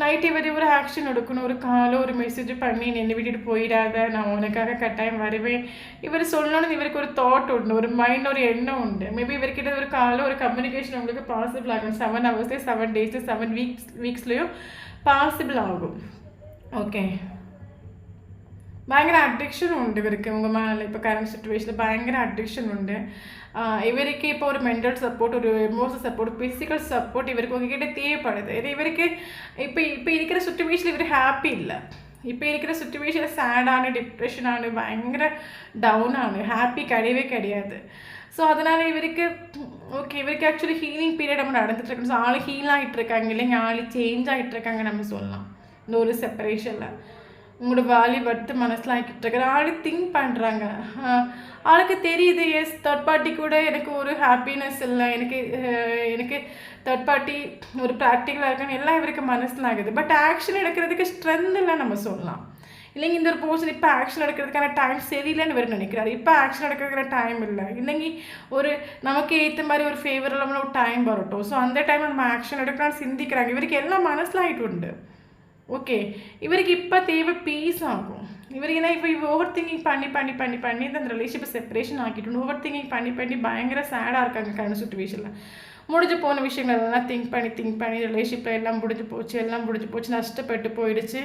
நைட் இவர் ஆக்ஷன் எடுக்கணும். ஒரு காலோ ஒரு மெசேஜ் பண்ணி என்னை விட்டுட்டு போயிடாத, நான் உனக்காக கட்டாயம் வருவேன் இவர் சொல்லணும்னு இவருக்கு ஒரு தாட் உண்டு, ஒரு மைண்ட் ஒரு எண்ணம் உண்டு. மேபி இவர்கிட்ட ஒரு காலோ ஒரு கம்யூனிகேஷன் உங்களுக்கு பாசிபிள் ஆகும். 7 hours 7 days 7 வீக்ஸ்லேயும் பாசிபிள் ஆகும். ஓகே, பயங்கர அடிக்ஷன் உண்டு இவருக்கு உங்கள் மேலே. இப்போ கரண்ட் சுச்சுவேஷனில் பயங்கர அடிக்ஷன் உண்டு இவருக்கு. இப்போ ஒரு மென்டல் சப்போர்ட், ஒரு எமோஷனல் சப்போர்ட், ஃபிசிக்கல் சப்போர்ட் இவருக்கு உங்ககிட்ட தேவைப்படுது. இது இவருக்கு இப்போ இருக்கிற சுச்சுவேஷனில் இவர் ஹாப்பி இல்லை. இப்போ இருக்கிற சுச்சுவேஷனில் சேடான, டிப்ரெஷனானு, பயங்கர டவுனானு, ஹாப்பி கிடையாது. ஸோ அதனால் இவருக்கு ஆக்சுவலி ஹீலிங் பீரியட் நம்ம நடந்துட்டுருக்கோம். ஸோ ஆள் ஹீல் ஆகிட்டுருக்காங்க இல்லைங்க, ஆள் சேஞ்ச் ஆகிட்டுருக்காங்க நம்ம சொல்லலாம். இந்த ஒரு செப்பரேஷனில் உங்களோட வேல்யூ படுத்து மனசில் ஆக்கிட்டு இருக்கிற ஆள் திங்க் பண்ணுறாங்க. ஆளுக்கு தெரியுது, எஸ் தேர்ட் பார்ட்டி கூட எனக்கு ஒரு ஹாப்பினஸ் இல்லை, எனக்கு தேர்ட் பார்ட்டி ஒரு ப்ராக்டிக்கலாக இருக்குன்னு எல்லாம் இவருக்கு மனசில் ஆகுது. பட் ஆக்ஷன் எடுக்கிறதுக்கு ஸ்ட்ரென்த் இல்லை நம்ம சொல்லலாம் இல்லைங்க. இந்த ஒரு பர்சன் இப்போ ஆக்ஷன் எடுக்கிறதுக்கான டைம் சரியில்லைன்னு இவர் நினைக்கிறாரு. இப்போ ஆக்ஷன் எடுக்கிறதுக்கான டைம் இல்லை இல்லைங்க. ஒரு நமக்கு ஏற்ற மாதிரி ஒரு ஃபேவரபிளான ஒரு டைம் வரட்டும். ஸோ அந்த டைம் நம்ம ஆக்ஷன் எடுக்கலாம்னு சிந்திக்கிறாங்க. இவருக்கு எல்லாம் மனசில் ஆகிட்டு உண்டு. ஓகே, இவருக்கு இப்போ தேவை பீஸ் ஆகும். இவருக்கு ஏன்னா இப்போ ஓவர் திங்கிங் பண்ணி இந்த ரிலேஷன்ஷிப்பை செப்பரேஷன் ஆக்கிட்டு ஓவர் திங்கிங் பண்ணி பயங்கர சேடாக இருக்காங்க கரண்ட் சுச்சுவேஷனில். முடிஞ்சு போன விஷயங்கள் எல்லாம் திங்க் பண்ணி ரிலேஷன்ஷிப்பில் எல்லாம் முடிஞ்சு போச்சு, நஷ்டப்பட்டு போயிடுச்சு.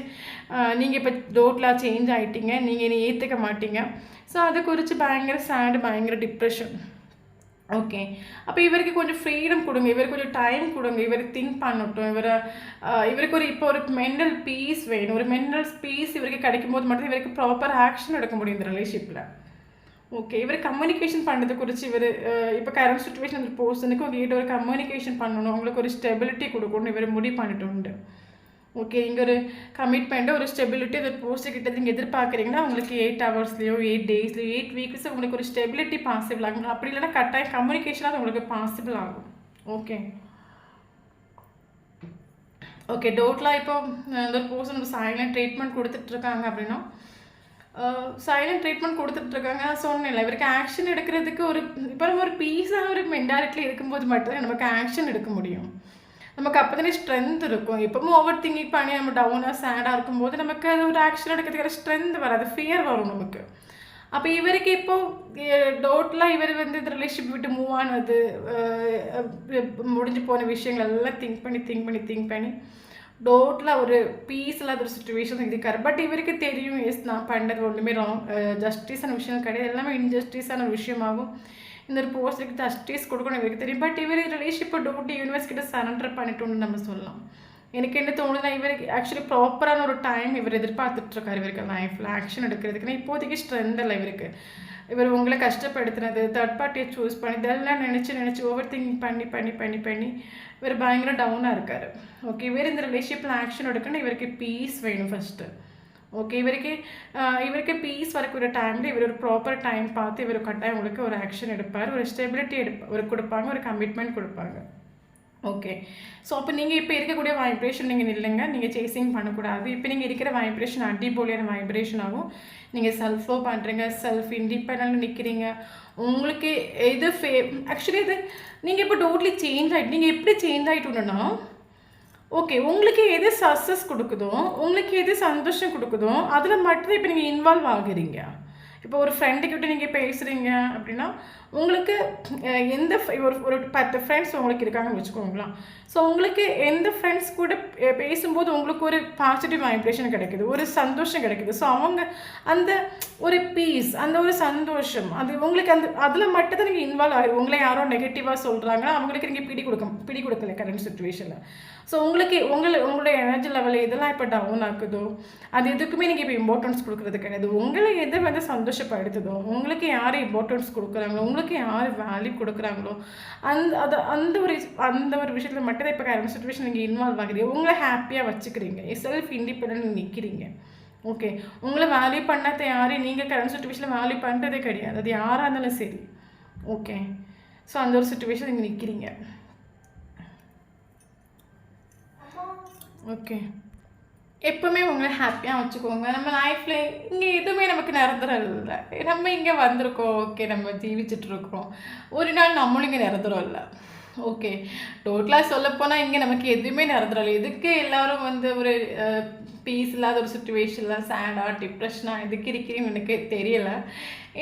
நீங்கள் இப்போ டோட்டலாக சேஞ்ச் ஆகிட்டீங்க, நீங்கள் இனி ஏற்றுக்க மாட்டீங்க. ஸோ அதை குறித்து பயங்கர சேடு, பயங்கர டிப்ரெஷன். ஓகே, அப்போ இவருக்கு கொஞ்சம் ஃப்ரீடம் கொடுங்க, இவருக்கு கொஞ்சம் டைம் கொடுங்க, இவருக்கு திங்க் பண்ணட்டும். இவருக்கு ஒரு மென்டல் பீஸ் வேணும். ஒரு மென்டல் பீஸ் இவருக்கு கிடைக்கும் போது மட்டும் இவருக்கு ப்ராப்பர் ஆக்ஷன் எடுக்க முடியும் இந்த ரிலேஷன்ஷிப்பில். ஓகே, இவர் கம்யூனிகேஷன் பண்ணுறது குறித்து இப்போ கரண்ட் சுச்சுவேஷன் அந்த பர்சனுக்கு உங்ககிட்ட ஒரு கம்யூனிகேஷன் பண்ணணும், உங்களுக்கு ஒரு ஸ்டெபிலிட்டி கொடுக்கணும் இவர் முடிவு பண்ணிட்டு உண்டு. ஓகே, நீங்கள் ஒரு கமிட்மெண்ட்டு, ஒரு ஸ்டெபிலிட்டி, ஒரு போஸ்ட்டு கிட்ட நீங்கள் எதிர்பார்க்குறீங்கன்னா உங்களுக்கு 8 ஹவர்ஸ்லையோ 8 டேஸ்லையோ 8 வீக்ஸோ உங்களுக்கு ஒரு ஸ்டெபிலிட்டி பாசிபிள் ஆகும். அப்படி இல்லைன்னா கட்டாயம் கம்யூனிகேஷனாக உங்களுக்கு பாசிபிள் ஆகும். ஓகே ஓகே டோட்டலாக இப்போ இந்த ஒரு பர்சன் ஒரு சைலண்ட் ட்ரீட்மெண்ட் கொடுத்துட்ருக்காங்க அப்படின்னா சைலண்ட் ட்ரீட்மெண்ட் கொடுத்துட்ருக்காங்க. சொன்னேன்ல, இவருக்கு ஆக்ஷன் எடுக்கிறதுக்கு ஒரு இப்போ நம்ம ஒரு பீஸாக ஒரு மென்டாலிட்டியில் இருக்கும்போது மட்டும்தான் நமக்கு ஆக்ஷன் எடுக்க முடியும். நமக்கு அப்போ தானே ஸ்ட்ரென்த் இருக்கும். எப்பவும் ஓவர் திங்கிங் பண்ணி நம்ம டவுனாக சேடாக இருக்கும்போது நமக்கு அது ஒரு ஆக்ஷன் எடுக்கிறதுக்கு ஸ்ட்ரென்த் வராது, ஃபியர் வரும் நமக்கு. அப்போ இவருக்கு இப்போது டோட்டலாக இவர் வந்து இந்த ரிலேஷன்ஷிப் விட்டு மூவ் ஆனது, முடிஞ்சு போன விஷயங்கள் எல்லாம் திங்க் பண்ணி டோட்டலாக ஒரு பீஸ் இல்லாத ஒரு சுச்சுவேஷன் இருக்காரு. பட் இவருக்கு தெரியும், எஸ் நான் பண்ணது ஒன்றுமே ராங், ஜஸ்டிஸான விஷயம் கிடையாது, எல்லாமே இன்ஜஸ்டிஸான ஒரு விஷயமாகும். இந்த ஒரு போஸ்ட்டுக்கு ஜஸ்டிஸ் கொடுக்கணும் இவருக்கு தெரியும். பட் இவர் ரிலேஷன்ஷிப்பை டோட்டலி யூனிவர்ஸ் கிட்ட சரண்டர் பண்ணிட்டோன்னு நம்ம சொல்லலாம். எனக்கு என்ன தோணுதுன்னா, இவருக்கு ஆக்சுவலி ப்ராப்பரான ஒரு டைம் இவர் எதிர்பார்த்துட்ருக்காரு இவருக்கு லைஃப்பில் ஆக்ஷன் எடுக்கிறதுக்குன்னா. இப்போதைக்கு ஸ்ட்ரென்த் இல்லை இவருக்கு. இவர் உங்களை கஷ்டப்படுத்துனது, தேர்ட் பார்ட்டியை சூஸ் பண்ணி இதெல்லாம் நினச்சி ஓவர் திங்கிங் பண்ணி இவர் பயங்கர டவுனாக இருக்கார். ஓகே, இவர் இந்த ரிலேஷன்ஷிப்பில் ஆக்ஷன் எடுக்கணும்னா இவருக்கு பீஸ் வேணும் ஃபஸ்ட்டு. ஓகே, இவருக்கு பீஸ் வரக்கூடிய டைமில் இவர் ஒரு ப்ராப்பர் டைம் பார்த்து இவர் கட்டாயம் உங்களுக்கு ஒரு ஆக்ஷன் எடுப்பார், ஒரு ஸ்டெபிலிட்டி ஒரு கொடுப்பாங்க, ஒரு கமிட்மெண்ட் கொடுப்பாங்க. ஓகே, ஸோ அப்போ நீங்கள் இப்போ இருக்கக்கூடிய வைப்ரேஷன் நீங்கள் இல்லைங்க, நீங்கள் சேசிங் பண்ணக்கூடாது. இப்போ நீங்கள் இருக்கிற வைப்ரேஷன் அடிப்பொலியான வைப்ரேஷன் ஆகும். நீங்கள் செல்ஃப் லவ் பண்ணுறீங்க, செல்ஃப் இண்டிபெண்டன்ட் நிற்கிறீங்க. உங்களுக்கு எது ஆக்சுவலி இது நீங்கள் இப்போ டோட்டலி சேஞ்ச் ஆகிட்டு, நீங்கள் எப்படி சேஞ்ச் ஆகிட்டோன்னா, ஓகே உங்களுக்கு எது சக்ஸஸ் கொடுக்குதோ, உங்களுக்கு எது சந்தோஷம் கொடுக்குதோ அதில் மட்டும்தான் இப்போ நீங்கள் இன்வால்வ் ஆகுறீங்க. இப்போ ஒரு ஃப்ரெண்டுக்கிட்ட நீங்கள் பேசுகிறீங்க அப்படின்னா உங்களுக்கு எந்த ஒரு 10 ஃப்ரெண்ட்ஸ் உங்களுக்கு இருக்காங்கன்னு வச்சுக்கோங்களேன். ஸோ உங்களுக்கு எந்த ஃப்ரெண்ட்ஸ் கூட பேசும்போது உங்களுக்கு ஒரு பாசிட்டிவ் வைப்ரேஷன் கிடைக்குது, ஒரு சந்தோஷம் கிடைக்குது. ஸோ அவங்க அந்த ஒரு பீஸ், அந்த ஒரு சந்தோஷம், அது உங்களுக்கு அதில் மட்டும் தான் நீங்கள் இன்வால்வ் ஆகிடும். உங்களை யாரோ நெகட்டிவாக சொல்கிறாங்கன்னா அவங்களுக்கு நீங்கள் பிடி கொடுக்கல கரண்ட் சுச்சுவேஷனில். ஸோ உங்களுடைய எனர்ஜி லெவல் எதெல்லாம் இப்போ டவுன் ஆக்குதோ அது எதுக்குமே நீங்கள் இப்போ இம்பார்ட்டன்ஸ் கொடுக்குறது கிடையாது. உங்களை எது வந்து சந்தோஷப்படுத்துதோ, உங்களுக்கு யார் இம்பார்ட்டன்ஸ் கொடுக்குறாங்களோ, உங்களுக்கு யார் வேல்யூ கொடுக்குறாங்களோ அந்த ஒரு விஷயத்தில் மட்டும்தான் இப்போ கரண்ட் சுச்சுவேஷன் நீங்கள் இன்வால்வ் ஆகுது. உங்களை ஹாப்பியாக வச்சுக்கிறீங்க, செல்ஃப் இண்டிபெண்டன்ட் நிற்கிறீங்க. ஓகே, உங்களை வேல்யூ பண்ணாத யாரையும் நீங்கள் கரண்ட் சுச்சுவேஷனில் வேல்யூ பண்ணுறதே கிடையாது, அது யாராக இருந்தாலும் சரி. ஓகே, ஸோ அந்த ஒரு சுச்சுவேஷன் நீங்கள் நிற்கிறீங்க. ஓகே, எப்போவுமே உங்களை ஹாப்பியாக வச்சுக்கோங்க. நம்ம லைஃப்பில் இங்கே எதுவுமே நமக்கு நிரந்தரம் இல்லை. நம்ம இங்கே வந்திருக்கோம், ஓகே நம்ம ஜீவிச்சிட்ருக்கோம், ஒரு நாள் நம்மளும் இங்கே நிரந்தரம் இல்லை. ஓகே, டோட்டலாக சொல்லப்போனால் இங்கே நமக்கு எதுவுமே நிரந்தரம் இல்லை. எதுக்கு எல்லோரும் வந்து ஒரு பீஸ் இல்லாத ஒரு சுச்சுவேஷனில் சேடாக டிப்ரெஷனாக எதுக்கு இருக்கிறீங்கன்னு எனக்கு தெரியலை.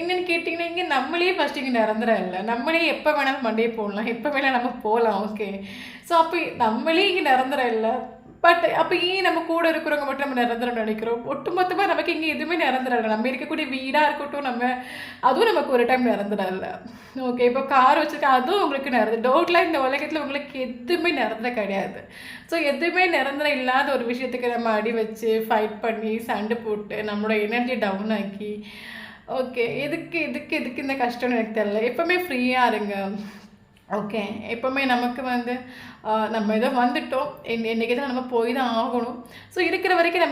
என்னென்னு கேட்டிங்கன்னா, இங்கே நம்மளே ஃபஸ்ட்டு இங்கே நிரந்தரம் இல்லை. நம்மளே எப்போ வேணாலும் மண்டே போடலாம், எப்போ வேணாலும் நம்ம போகலாம். ஓகே, ஸோ அப்போ நம்மளே இங்கே நிரந்தரம் இல்லை. பட் அப்போ ஏன் நம்ம கூட இருக்கிறவங்க மட்டும் நம்ம நிரந்தரம் நினைக்கிறோம்? ஒட்டுமொத்தமாக நமக்கு இங்கே எதுவுமே நிரந்தரம் இல்லை. நம்ம இருக்கக்கூடிய வீடாக இருக்கட்டும், அதுவும் நமக்கு ஒரு டைம் நிரந்தரம் இல்லை. ஓகே, இப்போ கார் வச்சுருக்கேன், அதுவும் உங்களுக்கு நிரந்தரம். டோட்டலாக இந்த உலகத்தில் உங்களுக்கு எதுவுமே நிரந்தரம் கிடையாது. ஸோ எதுவுமே நிரந்தரம் இல்லாத ஒரு விஷயத்துக்கு நம்ம அடி வச்சு ஃபைட் பண்ணி சண்டை போட்டு நம்மளோட எனர்ஜி டவுன் ஆக்கி, ஓகே எதுக்கு இந்த கஷ்டம்னு எனக்கு தெரியல. எப்போவுமே ஃப்ரீயாக இருங்க. ஓகே, எப்போவுமே நமக்கு வந்து நம்ம ஏதோ வந்துட்டோம், என்றைக்கு தான் நம்ம போய் தான் ஆகணும். ஸோ இருக்கிற வரைக்கும்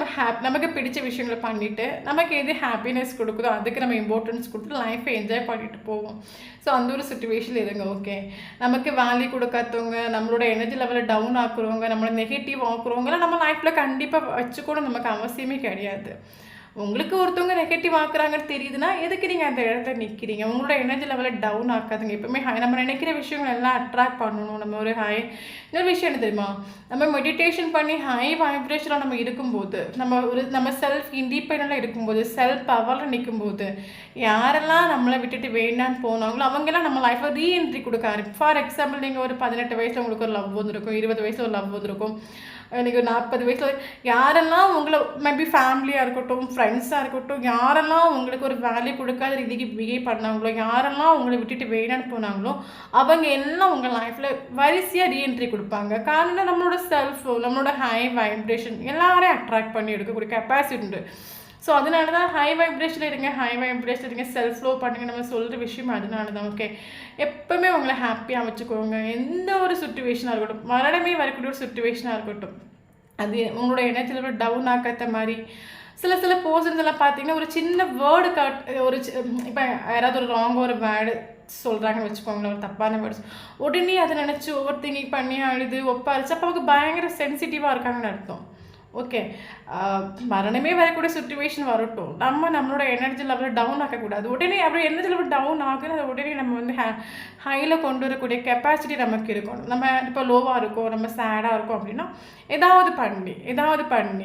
நமக்கு பிடிச்ச விஷயங்களை பண்ணிவிட்டு நமக்கு எது ஹாப்பினஸ் கொடுக்குதோ அதுக்கு நம்ம இம்பார்ட்டன்ஸ் கொடுத்து லைஃப்பை என்ஜாய் பண்ணிட்டு போவோம். ஸோ அந்த ஒரு சுச்சுவேஷனில் இருங்க. ஓகே, நமக்கு வேல்யூ கொடுக்காதவங்க, நம்மளோட எனர்ஜி லெவலில் டவுன் ஆக்குறவங்க, நம்மளை நெகட்டிவ் ஆக்குறவங்களாம் நம்ம லைஃப்பில் கண்டிப்பாக வச்சுக்கூட நமக்கு அவசியமே கிடையாது. உங்களுக்கு ஒருத்தவங்க நெகட்டிவ் ஆக்குறாங்கன்னு தெரியுதுன்னா எதுக்கு நீங்கள் அந்த இடத்துல நிற்கிறீங்க? உங்களோட எனர்ஜி லெவலில் டவுன் ஆக்காதுங்க. எப்பவுமே நம்ம நினைக்கிற விஷயங்கள் எல்லாம் அட்ராக்ட் பண்ணணும். நம்ம ஒரு இன்னொரு விஷயம் என்ன தெரியுமா, நம்ம மெடிடேஷன் பண்ணி ஹை வைப்ரேஷனில் நம்ம இருக்கும்போது, நம்ம செல்ஃப் இண்டிபெண்டண்டாக இருக்கும்போது, செல்ஃப் பவரில் நிற்கும்போது, யாரெல்லாம் நம்மளை விட்டுட்டு வேண்டான்னு போனாங்களோ அவங்கெல்லாம் நம்ம லைஃப்பில் ரீஎன்ட்ரி கொடுக்க ஆரம்பிக்கும். ஃபார் எக்ஸாம்பிள், நீங்கள் ஒரு 18 வயசில் உங்களுக்கு ஒரு லவ் வந்திருக்கும், 20 வயசில் ஒரு லவ் வந்திருக்கும், எனக்கு 40 வயசில் யாரெல்லாம் உங்களை மேபி ஃபேமிலியாக இருக்கட்டும், ஃப்ரெண்ட்ஸாக இருக்கட்டும், யாரெல்லாம் உங்களுக்கு ஒரு வேல்யூ கொடுக்காத ரீதிக்கு பிஹேவ் பண்ணாங்களோ, யாரெல்லாம் உங்களை விட்டுட்டு வேணான்னு போனாங்களோ அவங்க எல்லாம் உங்கள் லைஃப்பில் வரிசையாக ரீஎன்ட்ரி கொடுப்பாங்க. காரணம் நம்மளோட செல்ஃப், நம்மளோட ஹை வைப்ரேஷன் எல்லாரையும் அட்ராக்ட் பண்ணி எடுக்கக்கூடிய கெப்பாசிட்டி உண்டு. ஸோ அதனால தான் ஹை வைப்ரேஷனில் இருங்க, செல்ஃப் லவ் பண்ணுங்க நம்ம சொல்கிற விஷயம் அதனால தான். ஓகே, எப்போவுமே உங்களை ஹாப்பியாக வச்சுக்கோங்க. எந்த ஒரு சுச்சுவேஷனாக இருக்கட்டும், மரணமே வரக்கூடிய ஒரு சுச்சுவேஷனாக இருக்கட்டும், அது உங்களோட எனர்ஜி லெவல் டவுன் ஆக்காத மாதிரி சில பர்சன்ஸ் எல்லாம் பார்த்தீங்கன்னா ஒரு சின்ன வேர்டு ஒரு இப்போ யாராவது ஒரு ராங்காக ஒரு வேர்டு சொல்கிறாங்கன்னு வச்சுக்கோங்களேன், ஒரு தப்பான வேர்ட்ஸ், உடனே அதை நினச்சி ஓவர் திங்கிங் பண்ணி அழுது ஒப்பாரிச்சு அப்போ அவங்க பயங்கர சென்சிட்டிவாக இருக்காங்கன்னு அர்த்தம். ஓகே, மரணமே வரக்கூடிய சுச்சுவேஷன் வரட்டும், நம்மளோட எனர்ஜி லெவலில் டவுன் ஆக்கக்கூடாது. உடனே அப்படி எனர்ஜி லெவல் டவுன் ஆகுது, அதை உடனே நம்ம வந்து ஹையில் கொண்டு வரக்கூடிய கெப்பாசிட்டி நமக்கு இருக்கணும். நம்ம இப்போ லோவாக இருக்கோம், நம்ம சேடாக இருக்கோம் அப்படின்னா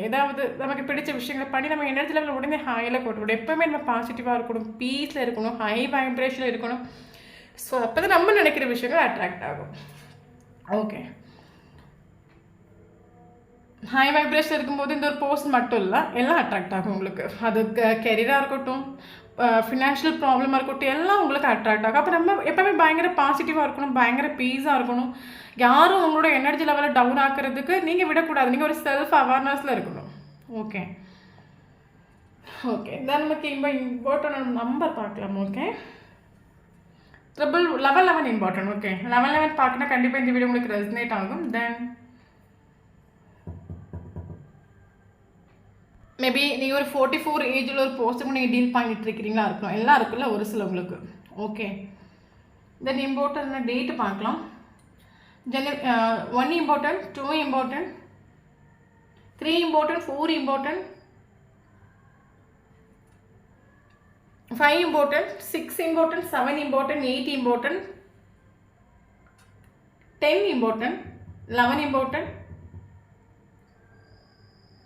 ஏதாவது நமக்கு பிடிச்ச விஷயங்களை பண்ணி நம்ம எனர்ஜி லெவலில் உடனே ஹையில் கொண்டு வரணும். எப்போவுமே நம்ம பாசிட்டிவாக இருக்கணும், பீஸில் இருக்கணும், ஹை வைப்ரேஷனில் இருக்கணும். ஸோ அப்போ தான் நம்ம நினைக்கிற விஷயங்கள் அட்ராக்ட் ஆகும். ஓகே, ஹை வைப்ரேஷன் இருக்கும்போது இந்த ஒரு போஸ்ட் மட்டும் இல்லை, எல்லாம் அட்ராக்ட் ஆகும் உங்களுக்கு. அது கெரியராக இருக்கட்டும், ஃபினான்ஷியல் ப்ராப்ளமாக இருக்கட்டும், எல்லாம் உங்களுக்கு அட்ராக்ட் ஆகும். அப்போ நம்ம எப்போவுமே பயங்கர பாசிட்டிவாக இருக்கணும், பயங்கர பீஸாக இருக்கணும். யாரும் உங்களோட எனர்ஜி லெவலை டவுன் ஆக்கிறதுக்கு நீங்கள் விடக்கூடாது. நீங்கள் ஒரு செல்ஃப் அவேர்னஸில் இருக்கணும். ஓகே தென் நமக்கு இம்பார்ட்டன்ட் நம்பர் பார்க்கலாம். Okay, 11 important. ஓகே, 11 பார்க்கணும், கண்டிப்பாக இந்த வீடியோ உங்களுக்கு ரெசனேட் ஆகும். தென் மேபி நீங்கள் ஒரு 44 ஏஜில் ஒரு போஸ்ட்டுக்கு நீங்கள் டீல் பண்ணிட்டு இருக்கிறீங்களா இருக்கலாம், எல்லாம் இருக்குல்ல ஒரு சிலவங்களுக்கு. ஓகே, தென் இம்பார்ட்டன்ட் டேட்டு பார்க்கலாம். 1 important, 2 important, 3 important, 4 important, 5 important, 6 important, 7 important, 8 important, 10 important, 11 important,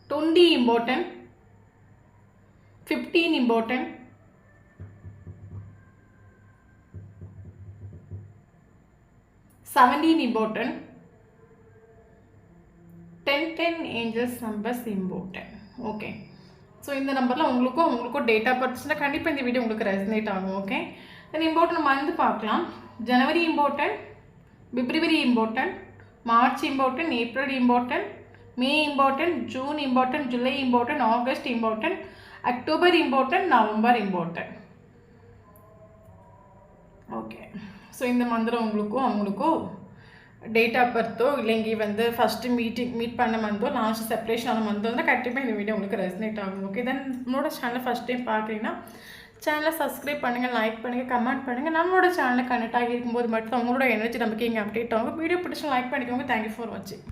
20 important, 15 important, 17 important, 10 angels numbers important. Okay, so இந்த நம்பரில் உங்களுக்கும் டேட் ஆஃப் பர்த்னா கண்டிப்பாக இந்த வீடியோ உங்களுக்கு ரெசனேட் ஆகும். ஓகே, தென் இம்பார்ட்டன்ட் மந்த் பார்க்கலாம். January important, February important, March important, April important, May important, June important, July important, August important, October important, November important. Okay, so இந்த மந்திரம் அவங்களுக்கும் டேட் ஆஃப் பர்த்தோ இல்லைங்க வந்து ஃபஸ்ட்டு மீட் பண்ண மந்தோ last separation ஆன மந்தோ வந்து கண்டிப்பாக இந்த வீடியோ உங்களுக்கு ரெசனேட் ஆகும். ஓகே, தென் நம்மளோட சேனலை ஃபஸ்ட் டைம் பார்க்குறீங்கன்னா சேனலை சப்ஸ்கிரைப் பண்ணுங்கள், லைக் பண்ணுங்கள், கமெண்ட் பண்ணுங்கள். நம்மளோட சேனலை கனெக்ட் ஆகி இருக்கும்போது மட்டும் அவங்களோட எனர்ஜி நமக்கு இங்கே அப்டேட் ஆகும். வீடியோ பிடிச்சி லைக் பண்ணிக்கோங்க. தேங்க்யூ ஃபார் வாட்சிங்.